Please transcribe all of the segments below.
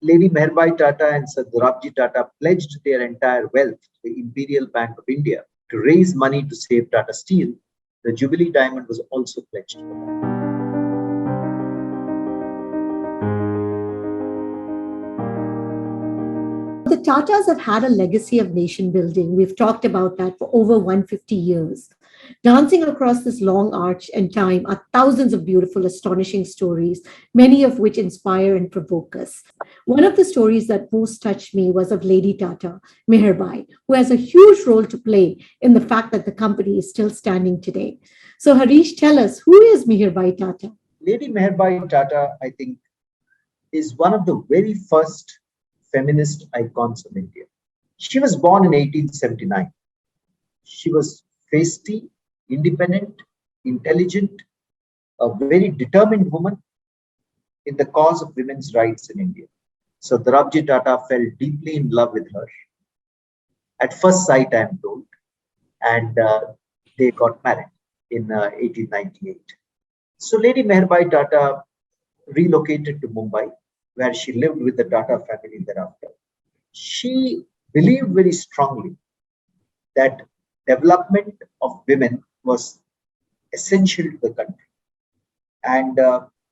Lady Meherbai Tata and Sir Dorabji Tata pledged their entire wealth to the Imperial Bank of India to raise money to save Tata Steel. The Jubilee Diamond was also pledged for that. The Tatas have had a legacy of nation building. We've talked about that for over 150 years. Dancing across this long arch and time are thousands of beautiful, astonishing stories, many of which inspire and provoke us. One of the stories that most touched me was of Lady Tata, Meherbai, who has a huge role to play in the fact that the company is still standing today. So, Harish, tell us, who is Meherbai Tata? Lady Meherbai Tata, I think, is one of the very first feminist icons of India. She was born in 1879. She was feisty, independent, intelligent, a very determined woman in the cause of women's rights in India. So Dorabji Tata fell deeply in love with her. At first sight, I am told, and they got married in 1898. So Lady Meherbai Tata relocated to Mumbai, where she lived with the Tata family thereafter. She believed very strongly that development of women was essential to the country. And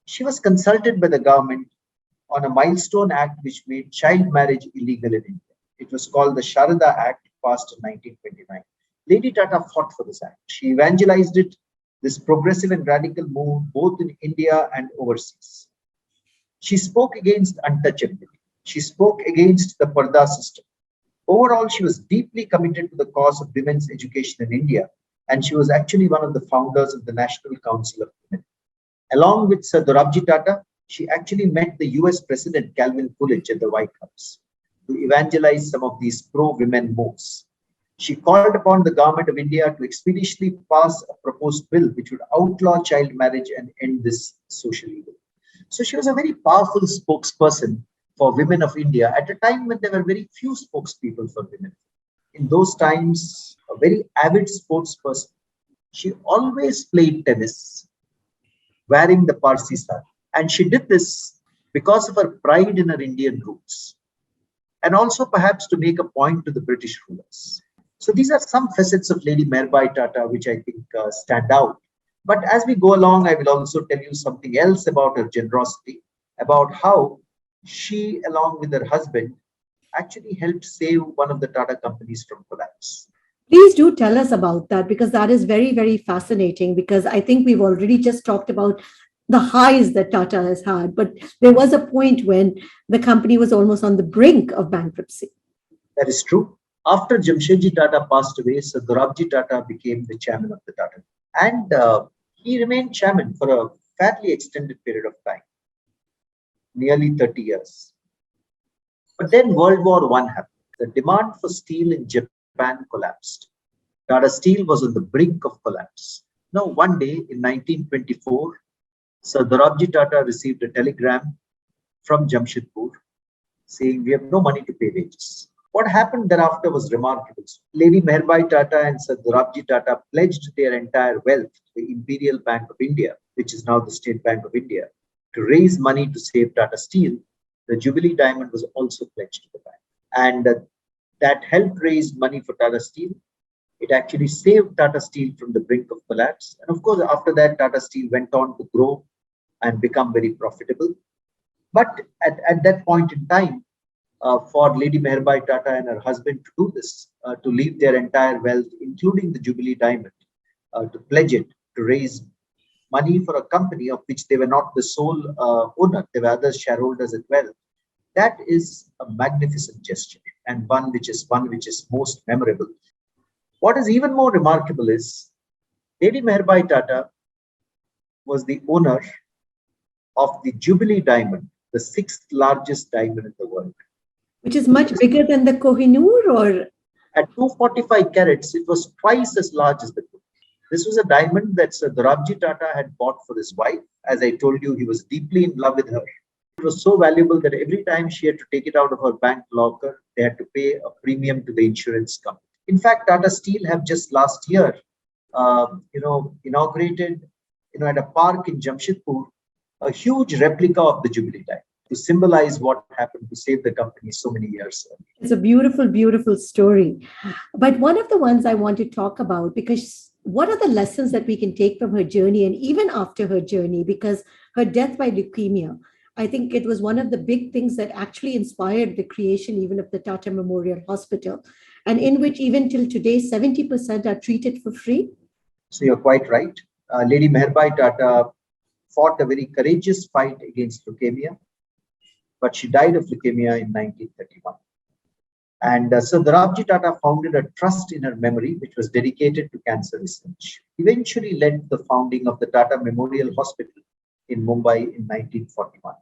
she was consulted by the government on a milestone act which made child marriage illegal in India. It was called the Sharada Act, passed in 1929. Lady Tata fought for this act. She evangelized it, this progressive and radical move, both in India and overseas. She spoke against untouchability. She spoke against the Parda system. Overall, she was deeply committed to the cause of women's education in India, and she was actually one of the founders of the National Council of Women. Along with Sir Dorabji Tata, she actually met the US President Calvin Coolidge at the White House to evangelize some of these pro-women moves. She called upon the government of India to expeditiously pass a proposed bill which would outlaw child marriage and end this social evil. So she was a very powerful spokesperson for women of India at a time when there were very few spokespeople for women. In those times, a very avid sportsperson. She always played tennis, wearing the Parsi sari. And she did this because of her pride in her Indian roots, and also perhaps to make a point to the British rulers. So these are some facets of Lady Meherbai Tata which I think stand out. But as we go along, I will also tell you something else about her generosity, about how she, along with her husband, actually helped save one of the Tata companies from collapse. Please do tell us about that, because that is very, very fascinating. Because I think we've already just talked about the highs that Tata has had, but there was a point when the company was almost on the brink of bankruptcy. That is true. After Jamshedji Tata passed away, Sir Dorabji Tata became the chairman of the Tata. And he remained chairman for a fairly extended period of time, nearly 30 years. But then World War I happened. The demand for steel in Japan collapsed. Tata Steel was on the brink of collapse. Now, one day in 1924, Sir Dorabji Tata received a telegram from Jamshedpur saying, "We have no money to pay wages." What happened thereafter was remarkable. Lady Meherbai Tata and Sir Dorabji Tata pledged their entire wealth to the Imperial Bank of India, which is now the State Bank of India, to raise money to save Tata Steel. The Jubilee Diamond was also pledged to the bank. And that helped raise money for Tata Steel. It actually saved Tata Steel from the brink of collapse. And of course, after that, Tata Steel went on to grow and become very profitable. But at that point in time, for Lady Meherbai Tata and her husband to do this, to leave their entire wealth, including the Jubilee Diamond, to pledge it, to raise money for a company of which they were not the sole owner, there were other shareholders as well. That is a magnificent gesture, and one which is most memorable. What is even more remarkable is Lady Meherbai Tata was the owner of the Jubilee Diamond, the sixth largest diamond in the world. Which is much bigger than the Kohinoor, or? At 245 carats, it was twice as large as the Kohinoor. This was a diamond that Sir Dorabji Tata had bought for his wife. As I told you, he was deeply in love with her. It was so valuable that every time she had to take it out of her bank locker, they had to pay a premium to the insurance company. In fact, Tata Steel have just last year, inaugurated, at a park in Jamshedpur, a huge replica of the Jubilee Diamond. to symbolize what happened to save the company so many years earlier. It's a beautiful, beautiful story. But one of the ones I want to talk about, because what are the lessons that we can take from her journey and even after her journey? Because her death by leukemia, I think it was one of the big things that actually inspired the creation even of the Tata Memorial Hospital, and in which even till today, 70% are treated for free. So you're quite right. Lady Meherbai Tata fought a very courageous fight against leukemia, but she died of leukemia in 1931. And so Dorabji Tata founded a trust in her memory, which was dedicated to cancer research. Eventually led to the founding of the Tata Memorial Hospital in Mumbai in 1941.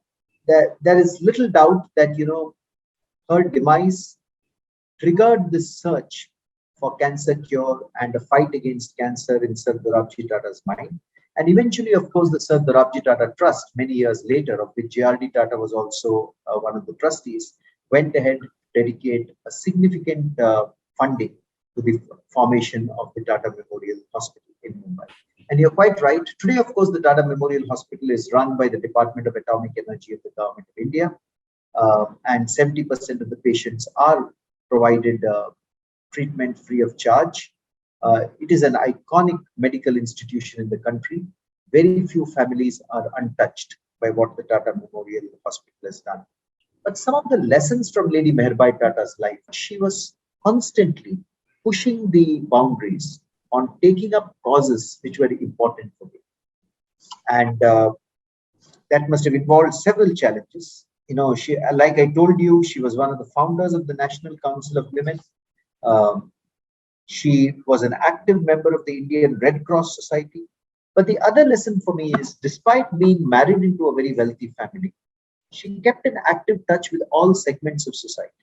There is little doubt that, her demise triggered this search for cancer cure and a fight against cancer in Sir Dorabji Tata's mind. And eventually, of course, the Sir Dorabji Tata Trust, many years later, of which J.R.D. Tata was also one of the trustees, went ahead to dedicate a significant funding to the formation of the Tata Memorial Hospital in Mumbai. And you're quite right. Today, of course, the Tata Memorial Hospital is run by the Department of Atomic Energy of the Government of India. And 70% of the patients are provided treatment free of charge. It is an iconic medical institution in the country. Very few families are untouched by what the Tata Memorial Hospital has done. But some of the lessons from Lady Meherbai Tata's life, she was constantly pushing the boundaries on taking up causes which were important for me. And that must have involved several challenges. She, like I told you, she was one of the founders of the National Council of Women. She was an active member of the Indian Red Cross Society. But the other lesson for me is, despite being married into a very wealthy family, she kept in active touch with all segments of society.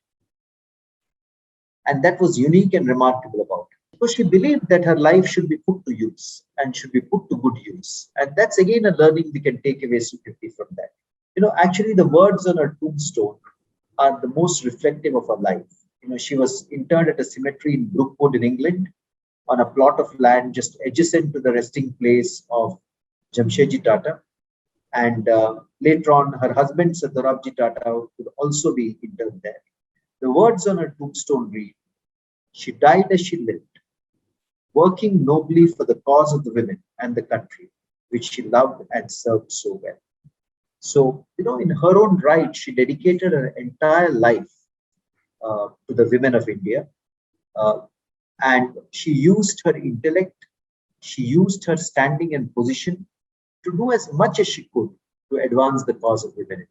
And that was unique and remarkable about her. Because she believed that her life should be put to use and should be put to good use. And that's again a learning we can take away secretly from that. Actually, the words on her tombstone are the most reflective of her life. She was interred at a cemetery in Brookwood in England on a plot of land just adjacent to the resting place of Jamshedji Tata. And later on, her husband, Sir Dorabji Tata, would also be interred there. The words on her tombstone read, "She died as she lived, working nobly for the cause of the women and the country, which she loved and served so well." So, in her own right, she dedicated her entire life to the women of India. And she used her intellect, she used her standing and position to do as much as she could to advance the cause of women.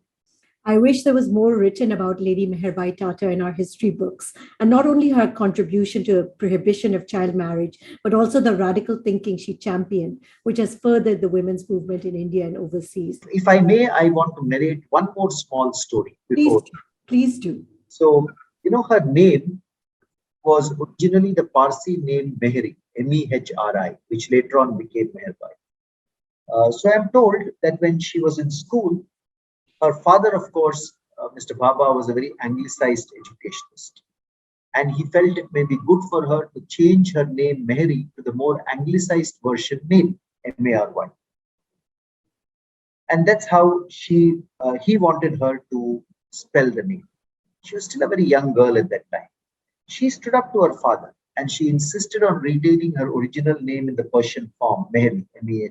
I wish there was more written about Lady Meherbai Tata in our history books, and not only her contribution to prohibition of child marriage, but also the radical thinking she championed, which has furthered the women's movement in India and overseas. If I may, I want to narrate one more small story before. Please do. So, her name was originally the Parsi name Mehri, Mehri, which later on became Meherbai. So I'm told that when she was in school, her father, of course, Mr. Baba, was a very anglicized educationist. And he felt it may be good for her to change her name Mehri to the more anglicized version name, Mary. And that's how he wanted her to spell the name. She was still a very young girl at that time. She stood up to her father and she insisted on retaining her original name in the Persian form, Mehri, Mehri.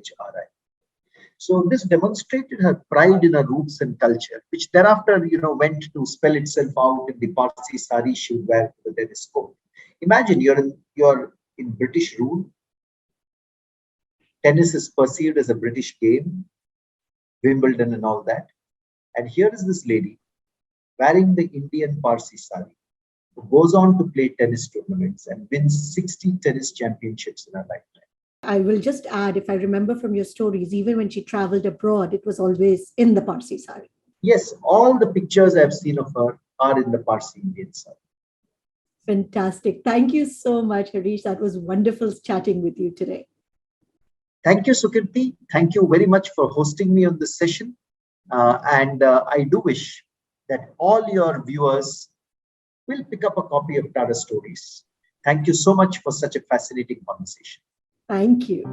So this demonstrated her pride in her roots and culture, which thereafter, went to spell itself out in the Parsi sari she would wear to the tennis court. Imagine you're in British rule. Tennis is perceived as a British game, Wimbledon and all that. And here is this lady wearing the Indian Parsi sari, who goes on to play tennis tournaments and wins 60 tennis championships in her lifetime. I will just add, if I remember from your stories, even when she traveled abroad, it was always in the Parsi sari. Yes, all the pictures I've seen of her are in the Parsi Indian sari. Fantastic. Thank you so much, Harish. That was wonderful chatting with you today. Thank you, Sukirti. Thank you very much for hosting me on this session. And I do wish that all your viewers will pick up a copy of Tata Stories. Thank you so much for such a fascinating conversation. Thank you.